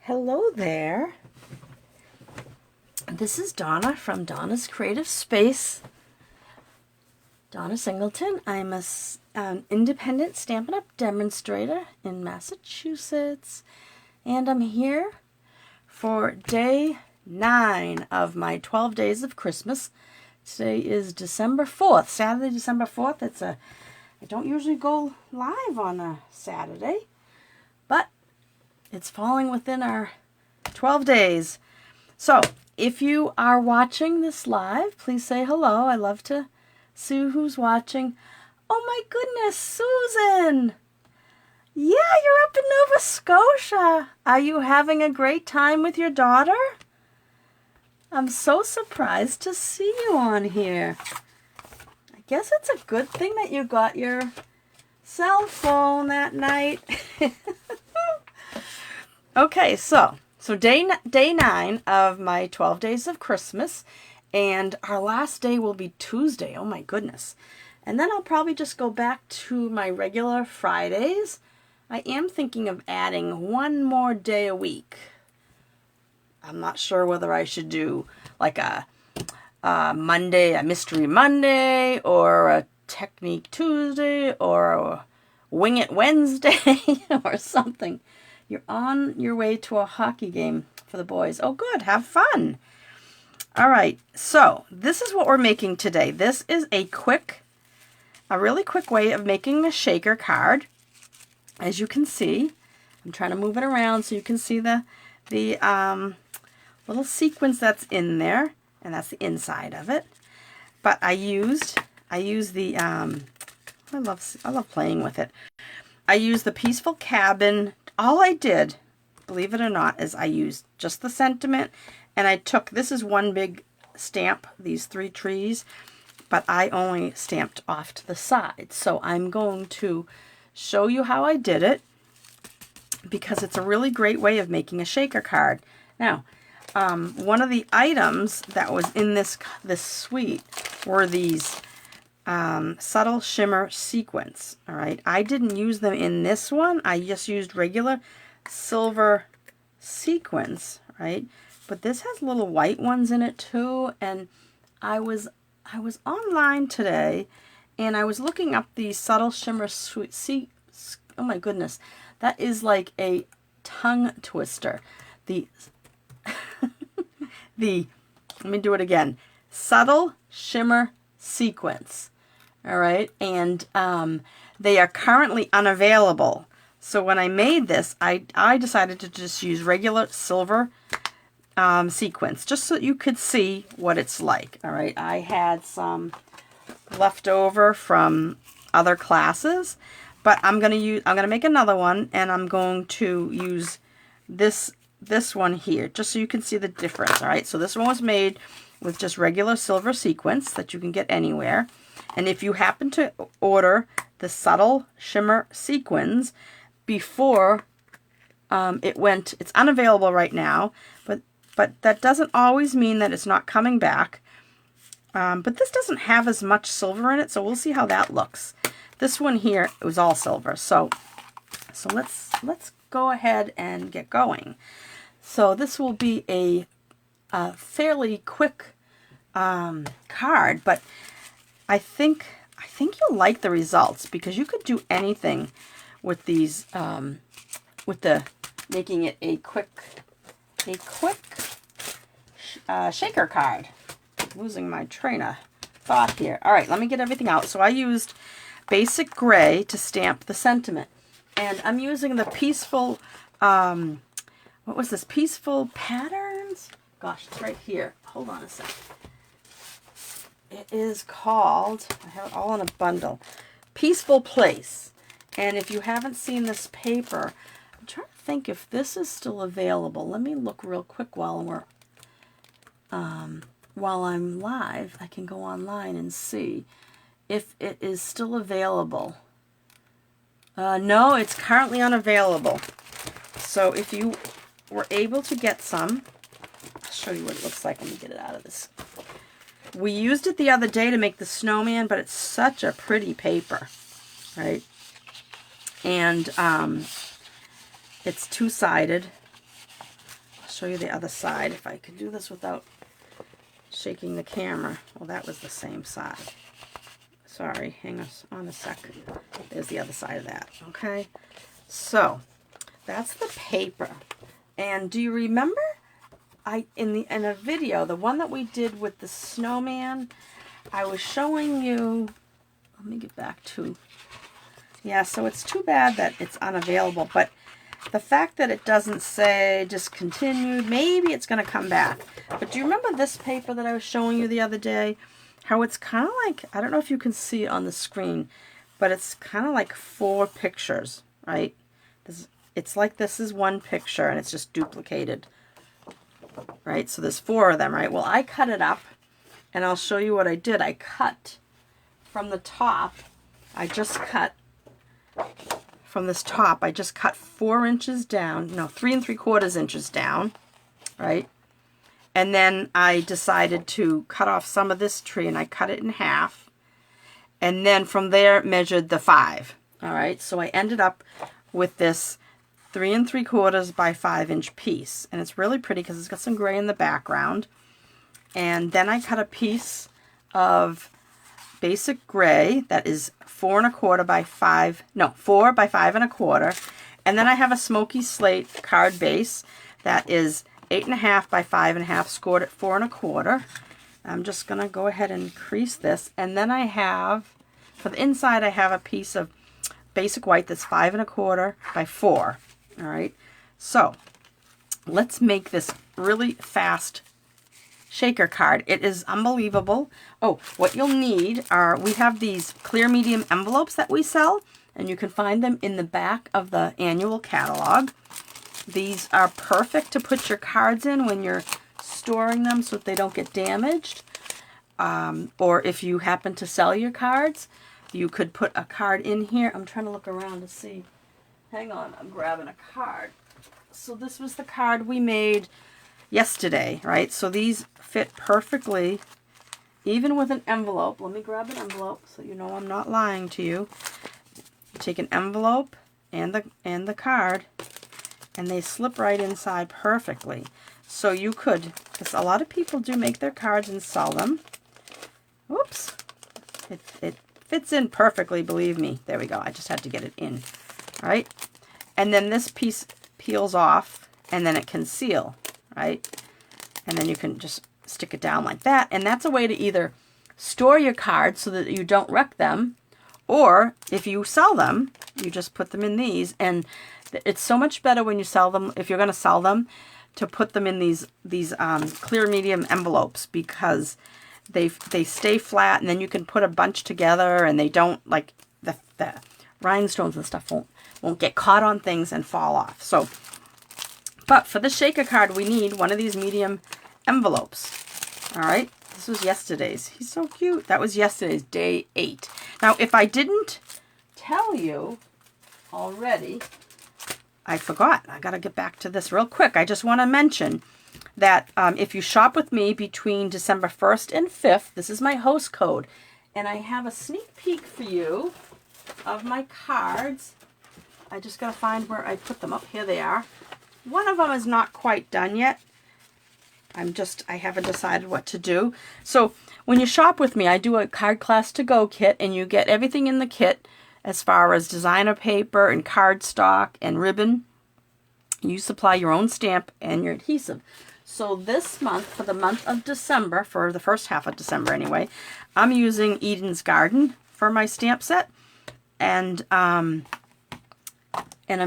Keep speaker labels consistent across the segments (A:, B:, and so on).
A: Hello there. This is Donna from Donna's Creative Space. Donna Singleton. I'm an independent Stampin' Up! Demonstrator in Massachusetts. And I'm here for day 9 of my 12 days of Christmas. Today is December 4th, Saturday, December 4th. I don't usually go live on a Saturday, but it's falling within our 12 days. So if you are watching this live, please say hello. I love to see who's watching. Oh my goodness, Susan! Yeah, you're up in Nova Scotia. Are you having a great time with your daughter? I'm so surprised to see you on here. I guess it's a good thing that you got your cell phone that night. Okay, so day 9 of my 12 days of Christmas, and our last day will be Tuesday. Oh my goodness. And then I'll probably just go back to my regular Fridays. I am thinking of adding one more day a week. I'm not sure whether I should do like a Monday, a Mystery Monday, or a Technique Tuesday, or a Wing It Wednesday, or something. You're on your way to a hockey game for the boys. Oh, good. Have fun. All right. So this is what we're making today. This is a really quick way of making a shaker card. As you can see, I'm trying to move it around so you can see the little sequence that's in there, and that's the inside of it. But I used the I love playing with it. I used the Peaceful Cabin. All I did, believe it or not, is I used just the sentiment, and I took, this is one big stamp, these 3 trees, but I only stamped off to the side. So I'm going to show you how I did it, because it's a really great way of making a shaker card. Now, one of the items that was in this suite were these subtle shimmer sequins. All right, I didn't use them in this one. I just used regular silver sequins, right? But this has little white ones in it too. And I was online today, and I was looking up the subtle shimmer oh my goodness, that is like a tongue twister. Let me do it again. Subtle shimmer sequins. All right, and they are currently unavailable. So when I made this, I decided to just use regular silver sequins, just so you could see what it's like. All right, I had some left over from other classes, but I'm gonna make another one, and I'm going to use this one here, just so you can see the difference. All right, so this one was made with just regular silver sequins that you can get anywhere. And if you happen to order the subtle shimmer sequins before it's unavailable right now, but that doesn't always mean that it's not coming back. But this doesn't have as much silver in it, so we'll see how that looks. This one here, it was all silver. So let's go ahead and get going. So this will be a fairly quick card, but I think you'll like the results, because you could do anything with these, making it a quick shaker card. I'm losing my train of thought here. All right, let me get everything out. So I used basic gray to stamp the sentiment, and I'm using the Peaceful, what was this? Peaceful Patterns? Gosh, it's right here. Hold on a sec. It is called, I have it all in a bundle, Peaceful Place. And if you haven't seen this paper, I'm trying to think if this is still available. Let me look real quick while I'm live. I can go online and see if it is still available. No, it's currently unavailable. So if you were able to get some, I'll show you what it looks like. Let me get it out of this. We used it the other day to make the snowman, but it's such a pretty paper, right? And it's two-sided. show you the other side. If I could do this without shaking the camera. Well, that was the same side. Sorry, hang on a sec. There's the other side of that. Okay, so that's the paper. And do you remember in a video, the one that we did with the snowman, I was showing you, let me get back to, yeah, so it's too bad that it's unavailable, but the fact that it doesn't say discontinued, maybe it's going to come back. But do you remember this paper that I was showing you the other day? How it's kind of like, I don't know if you can see it on the screen, but it's kind of like 4 pictures, right? It's like this is one picture and it's just duplicated, right? So there's 4 of them, right? Well, I cut it up and I'll show you what I did. I cut from the top, I just cut from this top, I just cut 4 inches down, no, 3 3/4 inches down, right? And then I decided to cut off some of this tree and I cut it in half. And then from there measured the 5. All right, so I ended up with this 3 3/4 by 5 inch piece. And it's really pretty because it's got some gray in the background. And then I cut a piece of basic gray that is 4 1/4 by 5, no, 4 by 5 1/4. And then I have a smoky slate card base that is 8 1/2 by 5 1/2, scored at 4 1/4. I'm just going to go ahead and crease this. And then I have, for the inside, I have a piece of basic white that's 5 1/4 by 4. All right, so let's make this really fast shaker card. It is unbelievable. Oh, what you'll need are, we have these clear medium envelopes that we sell, and you can find them in the back of the annual catalog. These are perfect to put your cards in when you're storing them so that they don't get damaged. Or if you happen to sell your cards, you could put a card in here. I'm trying to look around to see. Hang on, I'm grabbing a card. So this was the card we made yesterday, right? So these fit perfectly, even with an envelope. Let me grab an envelope so you know I'm not lying to you. You take an envelope and the card, and they slip right inside perfectly. So you could, because a lot of people do make their cards and sell them. Whoops. It fits in perfectly, believe me. There we go. I just had to get it in. All right. And then this piece peels off, and then it can seal, right? And then you can just stick it down like that. And that's a way to either store your cards so that you don't wreck them, or if you sell them, you just put them in these. And it's so much better when you sell them, if you're going to sell them, to put them in these clear medium envelopes, because they stay flat, and then you can put a bunch together, and they don't, like, the rhinestones and stuff won't get caught on things and fall off. So, but for the shaker card, we need one of these medium envelopes. All right, this was yesterday's. He's so cute. That was yesterday's, day 8. Now, if I didn't tell you already, I forgot. I got to get back to this real quick. I just want to mention that if you shop with me between December 1st and 5th, this is my host code. And I have a sneak peek for you of my cards. I just got to find where I put them up. Here they are. One of them is not quite done yet. I haven't decided what to do. So when you shop with me, I do a card class to go kit, and you get everything in the kit as far as designer paper and cardstock and ribbon. You supply your own stamp and your adhesive. So this month, for the month of December, for the first half of December anyway, I'm using Eden's Garden for my stamp set. And I'm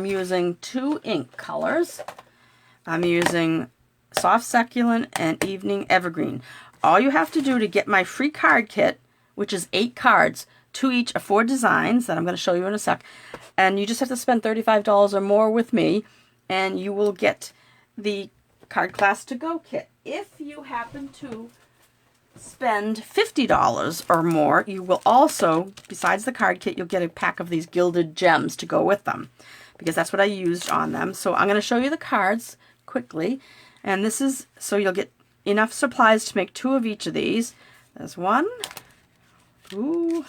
A: using 2 ink colors. I'm using Soft Succulent and Evening Evergreen. All you have to do to get my free card kit, which is 8 cards, 2 each of 4 designs that I'm going to show you in a sec, and you just have to spend $35 or more with me, and you will get the card class to go kit. If you happen to spend $50 or more, you will also, besides the card kit, you'll get a pack of these gilded gems to go with them, because that's what I used on them. So I'm going to show you the cards quickly, and this is so you'll get enough supplies to make 2 of each of these. There's 1, 2,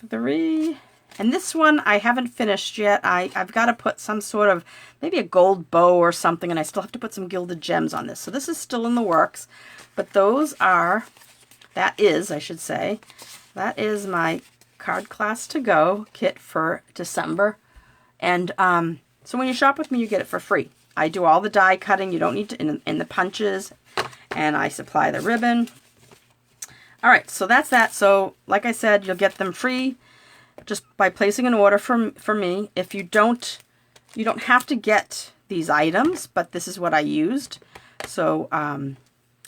A: 3, And this one I haven't finished yet. I've got to put some sort of, maybe a gold bow or something, and I still have to put some gilded gems on this. So this is still in the works. But those are, that is, I should say, that is my Card Class to Go kit for December. And so when you shop with me, you get it for free. I do all the die cutting. You don't need to, in the punches, and I supply the ribbon. All right, so that's that. So like I said, you'll get them free just by placing an order for me. If you don't have to get these items, but this is what I used. So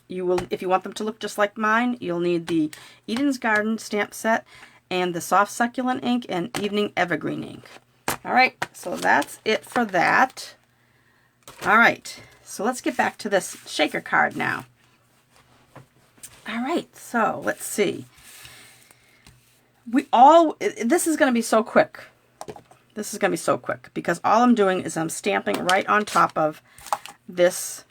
A: you will, if you want them to look just like mine, you'll need the Eden's Garden stamp set and the soft succulent ink and evening evergreen ink. All right, so that's it for that. All right, so let's get back to this shaker card now. All right, so let's see. This is going to be so quick. This is going to be so quick because all I'm doing is I'm stamping right on top of this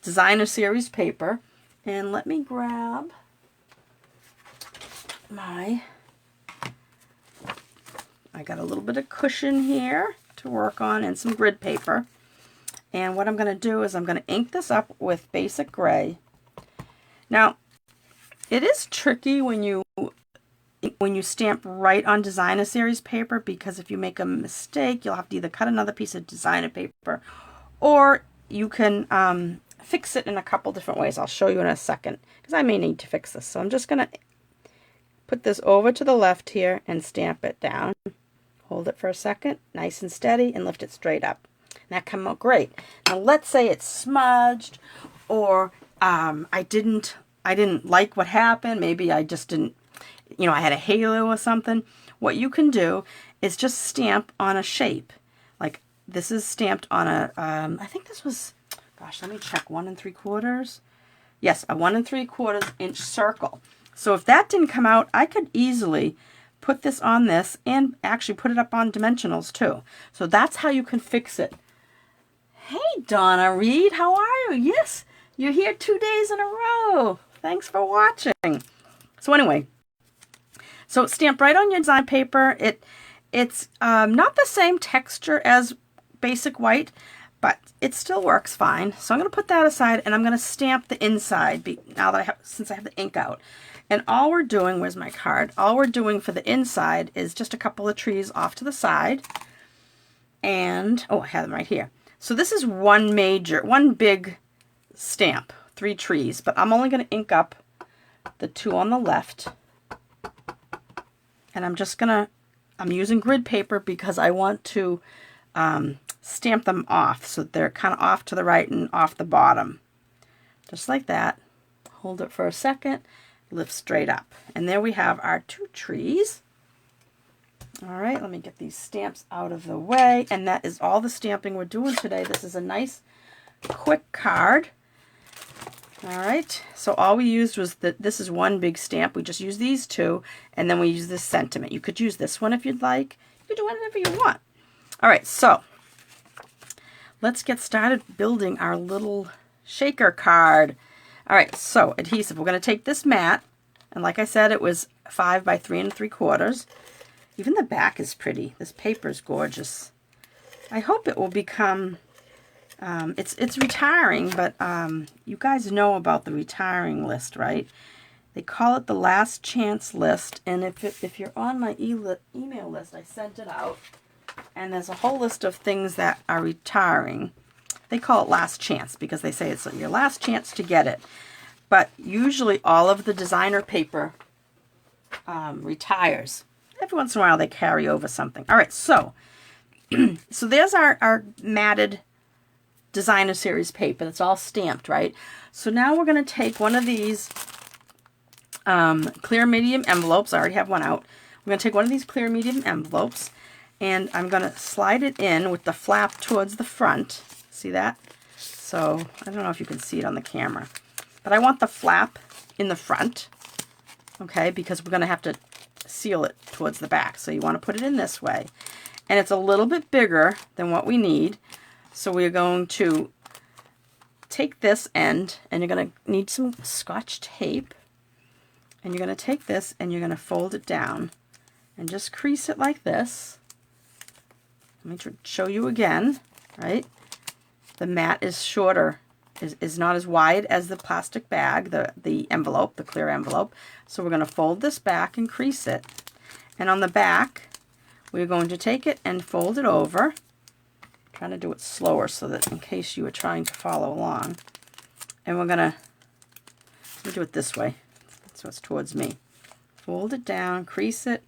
A: designer series paper. And let me grab I got a little bit of cushion here to work on and some grid paper. And what I'm going to do is I'm going to ink this up with basic gray. Now, it is tricky when you stamp right on designer series paper, because if you make a mistake, you'll have to either cut another piece of designer paper, or you can fix it in a couple different ways. I'll show you in a second, because I may need to fix this. So I'm just going to put this over to the left here and stamp it down. Hold it for a second, nice and steady, and lift it straight up. And that come out great. Now let's say it's smudged, or I didn't like what happened. Maybe I just didn't, I had a halo or something. What you can do is just stamp on a shape. Like this is stamped on a, I think this was, gosh, let me check, 1 3/4. Yes, a 1 3/4 inch circle. So if that didn't come out, I could easily put this on this and actually put it up on dimensionals too. So that's how you can fix it. Hey, Donna Reed, how are you? Yes, you're here 2 days in a row. Thanks for watching. So anyway, so it's stamped right on your design paper. It's not the same texture as basic white, but it still works fine. So I'm going to put that aside, and I'm going to stamp the inside now that since I have the ink out. And all we're doing, where's my card? All we're doing for the inside is just a couple of trees off to the side. And, oh, I have them right here. So this is one big stamp, 3 trees, but I'm only going to ink up the 2 on the left. And I'm using grid paper because I want to stamp them off so they're kind of off to the right and off the bottom. Just like that. Hold it for a second, lift straight up. And there we have our 2 trees. All right, let me get these stamps out of the way. And that is all the stamping we're doing today. This is a nice, quick card. All right, so all we used was this is one big stamp. We just used these 2, and then we use this sentiment. You could use this one if you'd like. You could do whatever you want. All right, so let's get started building our little shaker card. All right, so adhesive. We're going to take this mat, and like I said, it was 5 by 3 3/4. Even the back is pretty. This paper is gorgeous. I hope it will become, it's retiring, but you guys know about the retiring list, right? They call it the last chance list, and if you're on my email list, I sent it out, and there's a whole list of things that are retiring. They call it last chance because they say it's your last chance to get it. But usually all of the designer paper retires. Every once in a while they carry over something. All right, so so there's our matted designer series paper. That's all stamped, right? So now we're going to take one of these clear medium envelopes. I already have one out. We're going to take one of these clear medium envelopes, and I'm going to slide it in with the flap towards the front. See that? So I don't know if you can see it on the camera, but I want the flap in the front, okay, because we're going to have to seal it towards the back. So you want to put it in this way. And it's a little bit bigger than what we need. So we're going to take this end, and you're going to need some Scotch tape. And you're going to take this and you're going to fold it down. and just crease it like this. Let me show you again, right? The mat is shorter, is not as wide as the plastic bag, the envelope, the clear envelope. So we're going to fold this back and crease it. And on the back, we're going to take it and fold it over. I'm trying to do it slower so that in case you were trying to follow along. And we're going to, let me do it this way, so it's towards me. Fold it down, crease it,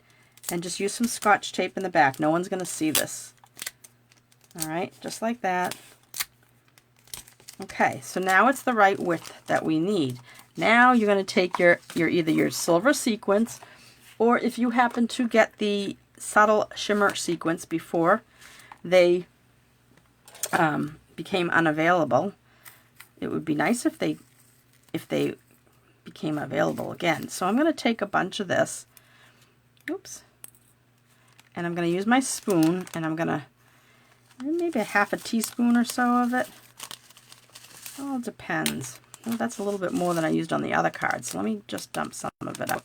A: and just use some Scotch tape in the back. No one's going to see this. All right, just like that. Okay, so now it's the right width that we need. Now you're going to take your either your silver sequins, or if you happen to get the subtle shimmer sequins before they became unavailable, it would be nice if they became available again. So I'm going to take a bunch of this, oops, and I'm going to use my spoon, and I'm going to maybe a half a teaspoon or so of it. Well, it depends. Well, that's a little bit more than I used on the other cards. So let me just dump some of it out.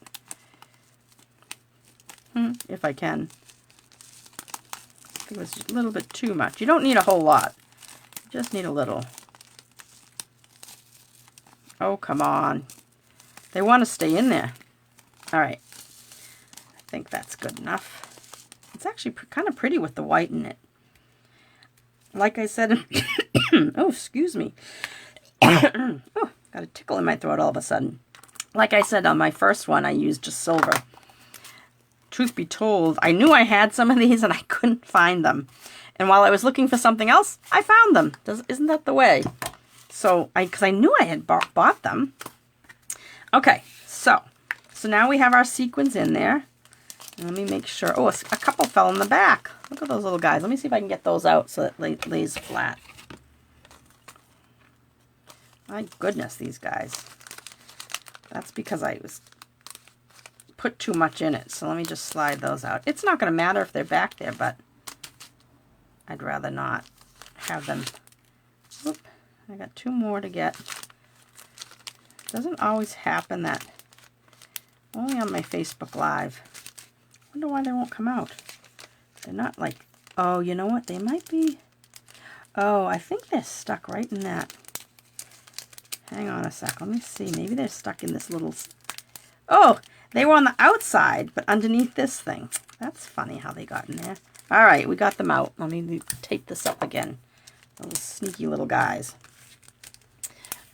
A: If I can. I think it was just a little bit too much. You don't need a whole lot. You just need a little. Oh, come on. They want to stay in there. All right. I think that's good enough. It's actually kind of pretty with the white in it. Like I said, oh, excuse me. Oh, got a tickle in my throat all of a sudden. Like I said, on my first one, I used just silver. Truth be told, I knew I had some of these and I couldn't find them. And while I was looking for something else, I found them. Isn't that the way? So, because I knew I had bought them. Okay, so now we have our sequins in there. And let me make sure. Oh, a couple fell in the back. Look at those little guys. Let me see if I can get those out so it lays flat. My goodness, these guys. That's because I put too much in it. So let me just slide those out. It's not going to matter if they're back there, but I'd rather not have them. Oop, I got two more to get. It doesn't always happen that. Only on my Facebook Live. I wonder why they won't come out. They're not like, oh, you know what? They might be. Oh, I think they're stuck right in that. Hang on a sec. Let me see. Maybe they're stuck in this little... Oh, they were on the outside, but underneath this thing. That's funny how they got in there. All right, we got them out. Let me tape this up again. Those sneaky little guys.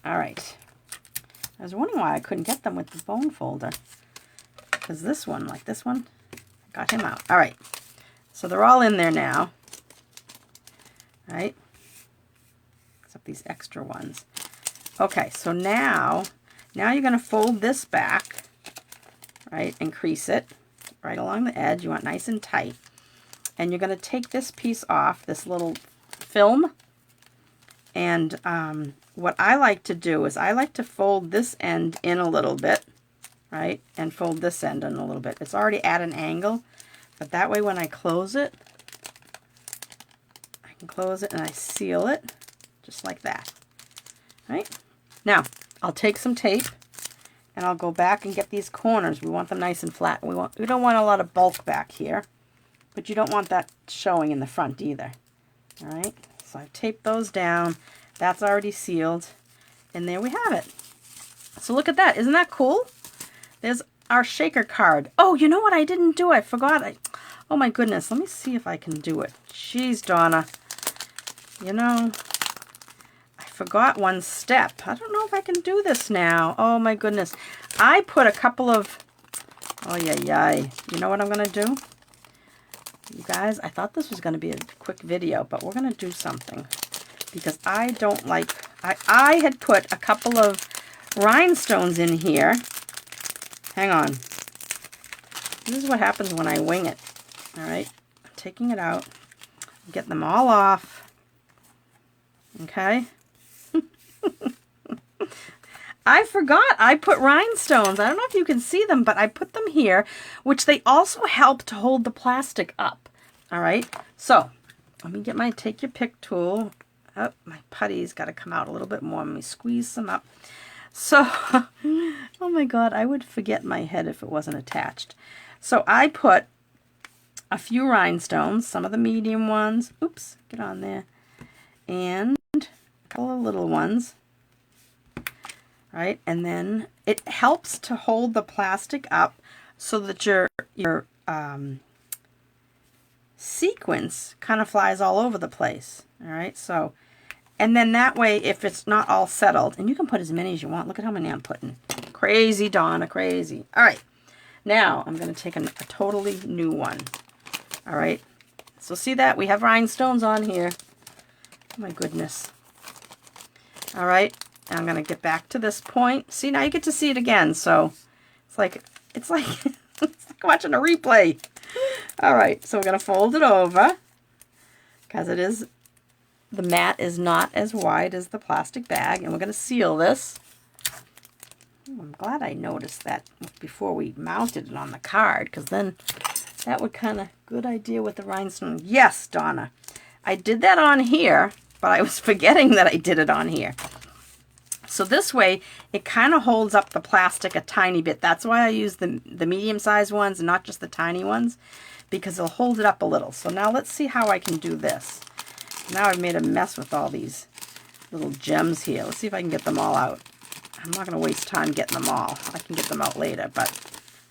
A: All right. I was wondering why I couldn't get them with the bone folder. Because this one, like this one, I got him out. All right. So they're all in there now. All right. Except these extra ones. Okay, so now you're going to fold this back, right, and crease it right along the edge. You want nice and tight. And you're going to take this piece off, this little film. And what I like to do is I like to fold this end in a little bit, right, and fold this end in a little bit. It's already at an angle, but that way when I close it, I can close it and I seal it just like that, right? Now, I'll take some tape and I'll go back and get these corners. We want them nice and flat. We don't want a lot of bulk back here, but you don't want that showing in the front either. All right, so I've taped those down. That's already sealed, and there we have it. So look at that. Isn't that cool? There's our shaker card. Oh, you know what I didn't do? I forgot. Oh my goodness. Let me see if I can do it. Jeez, Donna. You know, I forgot one step. I don't know if I can do this now. Oh my goodness. I put a couple of... Oh, yeah. You know what I'm going to do? You guys, I thought this was going to be a quick video, but we're going to do something. Because I don't like... I had put a couple of rhinestones in here. Hang on. This is what happens when I wing it. All right. I'm taking it out. Get them all off. Okay. I forgot I put rhinestones. I don't know if you can see them, but I put them here, which they also help to hold the plastic up. All right. So let me get my take your pick tool. Oh, my putty's got to come out a little bit more. Let me squeeze some up. So, oh my God, I would forget my head if it wasn't attached. So I put a few rhinestones, some of the medium ones. Oops, get on there. And a couple of little ones. Right? And then it helps to hold the plastic up so that your sequence kind of flies all over the place. All right? So, and then that way, if it's not all settled, and you can put as many as you want. Look at how many I'm putting. Crazy, Donna, crazy. All right. Now, I'm going to take a totally new one. All right. So see that? We have rhinestones on here. Oh, my goodness. All right. I'm going to get back to this point. See, now you get to see it again. So it's like it's like watching a replay. All right. So we're going to fold it over because the mat is not as wide as the plastic bag. And we're going to seal this. I'm glad I noticed that before we mounted it on the card, because then that would kind of, good idea with the rhinestone. Yes, Donna, I did that on here, but I was forgetting that I did it on here. So this way, it kind of holds up the plastic a tiny bit. That's why I use the medium-sized ones and not just the tiny ones, because they'll hold it up a little. So now let's see how I can do this. Now I've made a mess with all these little gems here. Let's see if I can get them all out. I'm not going to waste time getting them all. I can get them out later, but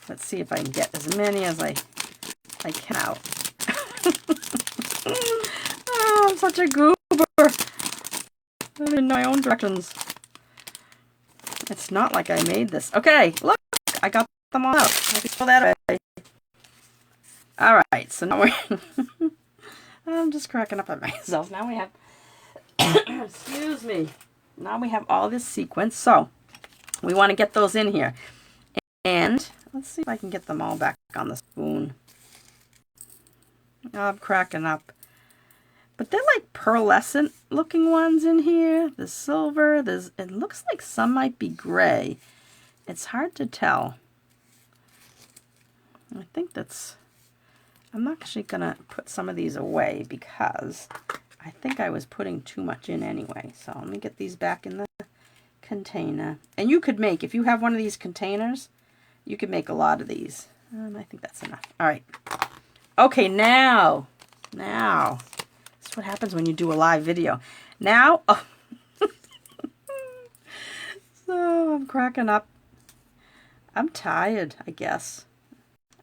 A: let's see if I can get as many as I can out. Oh, I'm such a goober. I'm in my own directions. It's not like I made this. Okay, look, I got them all out. I can throw that away. All right, so now we're... I'm just cracking up at myself. Now we have... Excuse me. Now we have all this sequence, so we want to get those in here. And let's see if I can get them all back on the spoon. Oh, I'm cracking up. But they're like pearlescent looking ones in here. There's silver. It looks like some might be gray. It's hard to tell. I think I'm actually going to put some of these away because I think I was putting too much in anyway. So let me get these back in the container. And you could make, if you have one of these containers, you could make a lot of these. I think that's enough. All right. Okay, now, this is what happens when you do a live video. Now, oh. So I'm cracking up. I'm tired, I guess.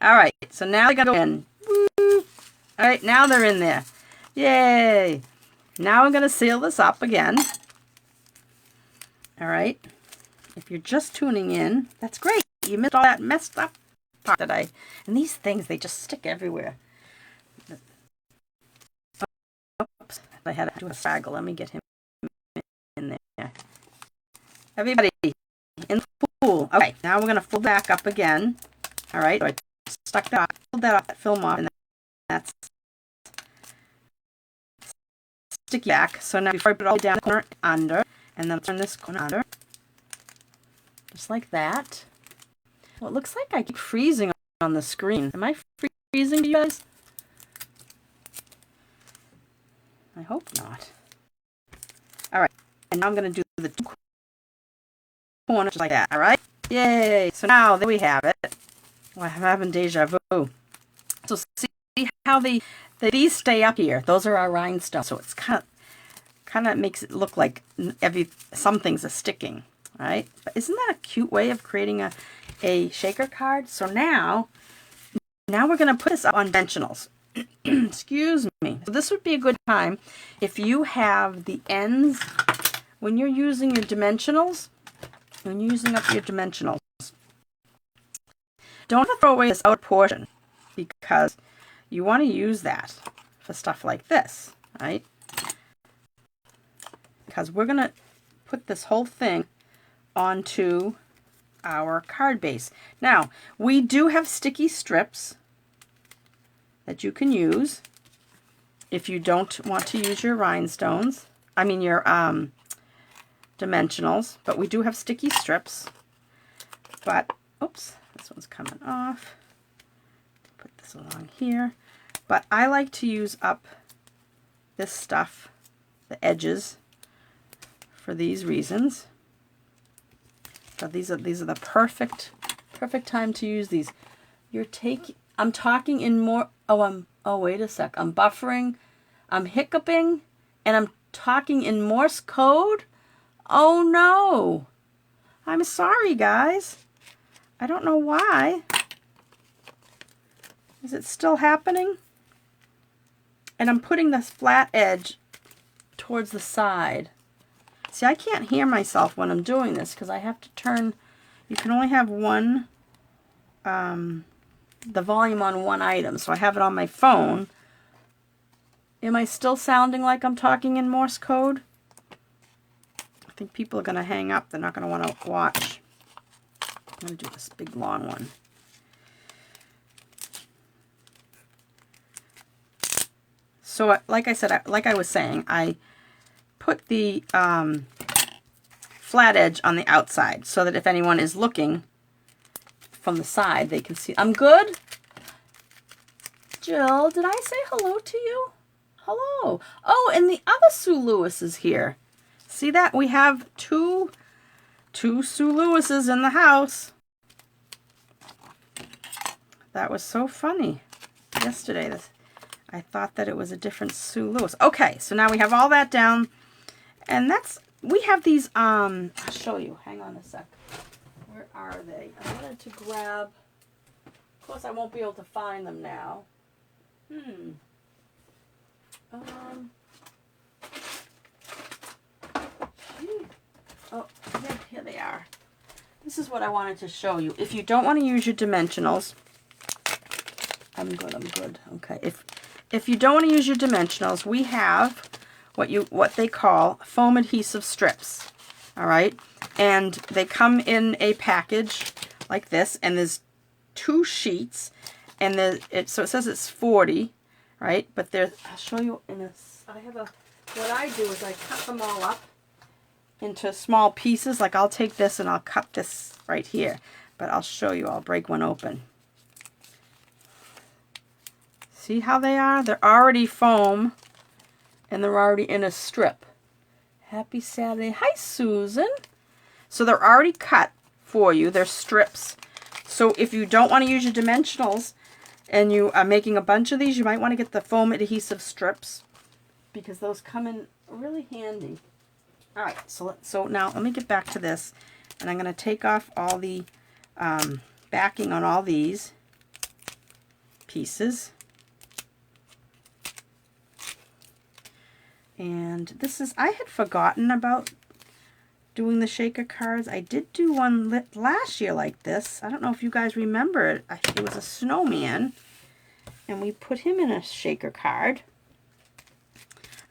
A: All right, so now they got to go in. Woo. All right, now they're in there. Yay. Now I'm going to seal this up again. All right. If you're just tuning in, that's great. You missed all that messed up part that and these things, they just stick everywhere. Oops. I had to do a fraggle. Let me get him in there. Everybody in the pool. Okay, now we're going to fold back up again. All right. So I stuck that, pulled that off, that film off, and that's sticky back. So now before I put it all down the corner under, and then turn this corner under, just like that. Well, it looks like I keep freezing on the screen. Am I freezing, you guys? I hope not. All right, and now I'm going to do the two corners just like that. All right, yay! So now there we have it. Well, I'm having deja vu. So see how these stay up here. Those are our rhinestones. So it's kind of makes it look like some things are sticking, right? But isn't that a cute way of creating a shaker card? So now we're going to put this up on dimensionals. Excuse me. So this would be a good time if you have the ends, when you're using your dimensionals, when you're using up your dimensionals, don't throw away this outer portion because you want to use that for stuff like this, right? Because we're going to put this whole thing onto our card base. Now, we do have sticky strips that you can use if you don't want to use your rhinestones. I mean your dimensionals, but we do have sticky strips. But, oops, this one's coming off. Put this along here. But I like to use up this stuff, the edges, for these reasons. So these are the perfect time to use these. I'm talking in more, oh, wait a sec. I'm buffering, I'm hiccuping, and I'm talking in Morse code? Oh no. I'm sorry, guys. I don't know why. Is it still happening? And I'm putting this flat edge towards the side. See, I can't hear myself when I'm doing this because I have to turn, you can only have one, the volume on one item. So I have it on my phone. Am I still sounding like I'm talking in Morse code? I think people are going to hang up. They're not going to want to watch. I'm going to do this big long one. So like I said, like I was saying, I put the flat edge on the outside so that if anyone is looking from the side, they can see. I'm good. Jill, did I say hello to you? Hello. Oh, and the other Sue Lewis is here. See that? We have two Sue Lewises in the house. That was so funny yesterday. I thought that it was a different Sue Lewis. Okay, so now we have all that down. And we have these, I'll show you. Hang on a sec. Where are they? I wanted to grab, of course I won't be able to find them now. Oh, here they are. This is what I wanted to show you. If you don't want to use your dimensionals, I'm good. Okay. If you don't want to use your dimensionals, we have what they call foam adhesive strips. All right? And they come in a package like this, and there's 2 sheets, and so it says it's 40, right? But I'll show you in this. What I do is I cut them all up into small pieces. Like I'll take this and I'll cut this right here, but I'll show you. I'll break one open. See how they are? They're already foam, and they're already in a strip. Happy Saturday. Hi, Susan. So they're already cut for you. They're strips. So if you don't want to use your dimensionals and you are making a bunch of these, you might want to get the foam adhesive strips because those come in really handy. All right, so now let me get back to this, and I'm going to take off all the backing on all these pieces. And this is, I had forgotten about doing the shaker cards. I did do one last year like this. I don't know if you guys remember it. It was a snowman, and we put him in a shaker card.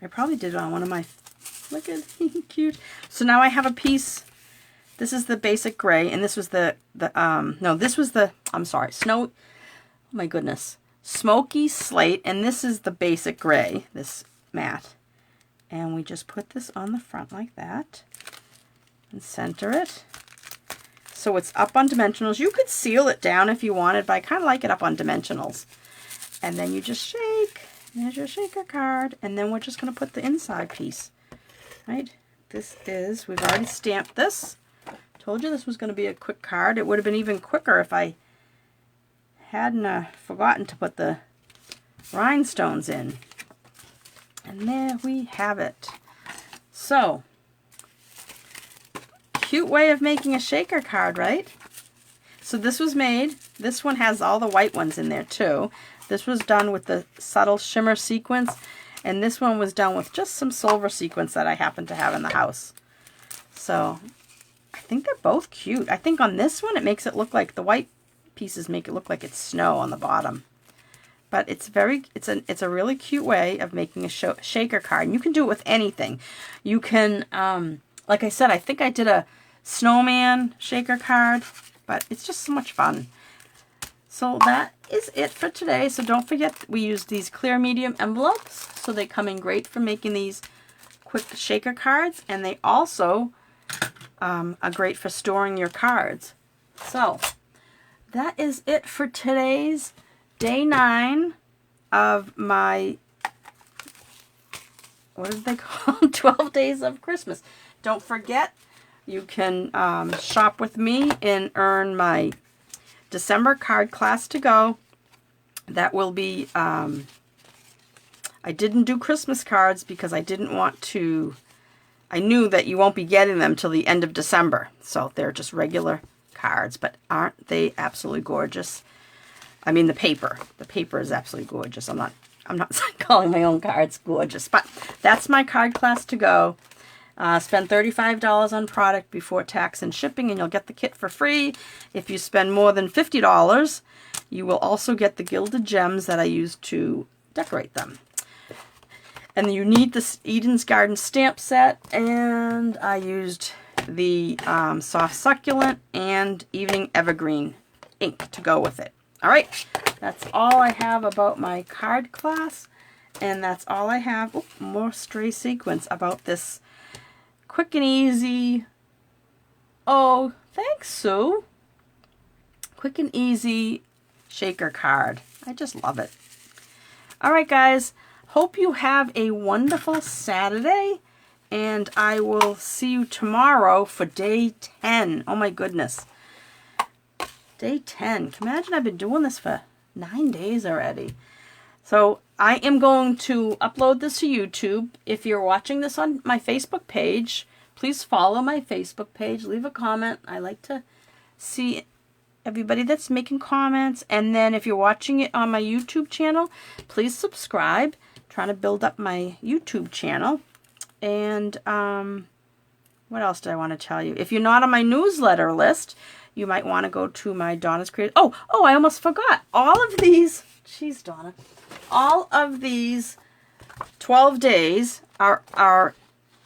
A: I probably did it on one of my, look at him, cute. So now I have a piece. This is the basic gray, and this was I'm sorry, oh my goodness, smoky slate, and this is the basic gray, this matte. And we just put this on the front like that and center it. So it's up on dimensionals. You could seal it down if you wanted, but I kind of like it up on dimensionals. And then you just shake. There's your shaker card. And then we're just going to put the inside piece. Right? We've already stamped this. Told you this was going to be a quick card. It would have been even quicker if I hadn't forgotten to put the rhinestones in. And there we have it. So, cute way of making a shaker card, right? So this was made, this one has all the white ones in there too. This was done with the subtle shimmer sequence, and this one was done with just some silver sequence that I happen to have in the house. So, I think they're both cute. I think on this one it makes it look like, the white pieces make it look like it's snow on the bottom. But it's a really cute way of making a shaker card. And you can do it with anything. You can, like I said, I think I did a snowman shaker card, but it's just so much fun. So that is it for today. So don't forget, we use these clear medium envelopes, so they come in great for making these quick shaker cards, and they also are great for storing your cards. So that is it for today's Day 9 of my, what did they call them? 12 Days of Christmas. Don't forget, you can shop with me and earn my December card class to go. That will be, I didn't do Christmas cards because I didn't want to, I knew that you won't be getting them till the end of December. So they're just regular cards, but aren't they absolutely gorgeous? I mean, the paper is absolutely gorgeous. I'm not calling my own cards gorgeous, but that's my card class to go. Spend $35 on product before tax and shipping, and you'll get the kit for free. If you spend more than $50, you will also get the gilded gems that I used to decorate them. And you need this Eden's Garden stamp set, and I used the soft succulent and evening evergreen ink to go with it. All right, that's all I have about my card class, and that's all I have, more stray sequins, about this quick and easy, oh, thanks, Sue, quick and easy shaker card. I just love it. All right, guys, hope you have a wonderful Saturday, and I will see you tomorrow for day 10. Oh, my goodness. Day 10. Can you imagine I've been doing this for 9 days already? So I am going to upload this to YouTube. If you're watching this on my Facebook page, please follow my Facebook page. Leave a comment. I like to see everybody that's making comments. And then if you're watching it on my YouTube channel, please subscribe. I'm trying to build up my YouTube channel. And what else did I want to tell you? If you're not on my newsletter list, you might want to go to my Donna's Creative. Oh, I almost forgot. All of these, jeez, Donna, all of these 12 days are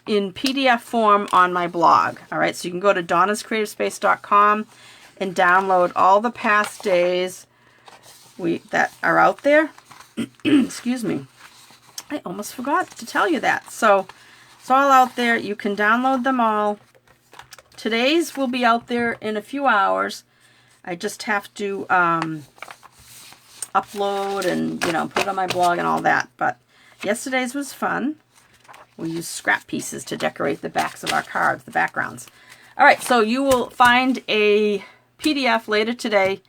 A: in PDF form on my blog. All right, so you can go to donnascreativespace.com and download all the past days that are out there. Excuse me. I almost forgot to tell you that. So it's all out there. You can download them all. Today's will be out there in a few hours. I just have to upload and, put it on my blog and all that. But yesterday's was fun. We used scrap pieces to decorate the backs of our cards, the backgrounds. All right, so you will find a PDF later today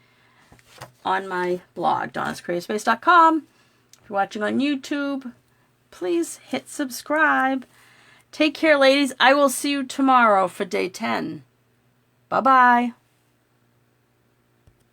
A: on my blog, donnascreativespace.com. If you're watching on YouTube, please hit subscribe. Take care, ladies. I will see you tomorrow for day 10. Bye-bye.